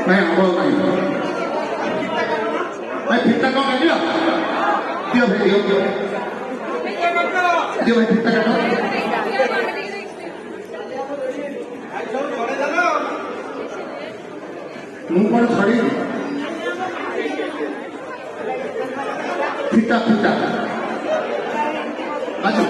Này vâng này, này thịt ta con cái kia, tiêu phải tiêu tiêu, tiêu phải thịt ta cái đó, मुंह पर छड़ी, thịt ta, अच्छा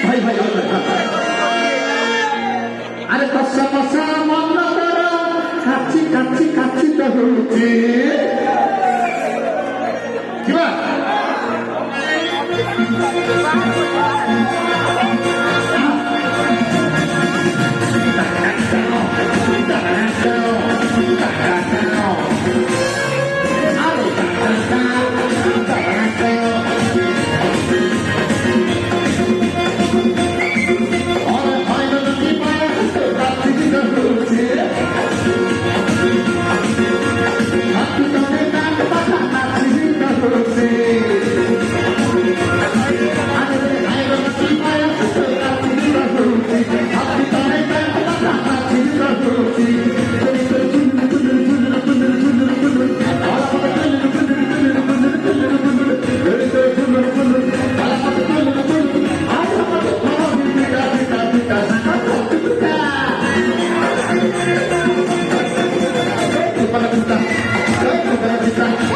भाई भाई अरे कसा कसा मन काची काची काची होती क्या Kita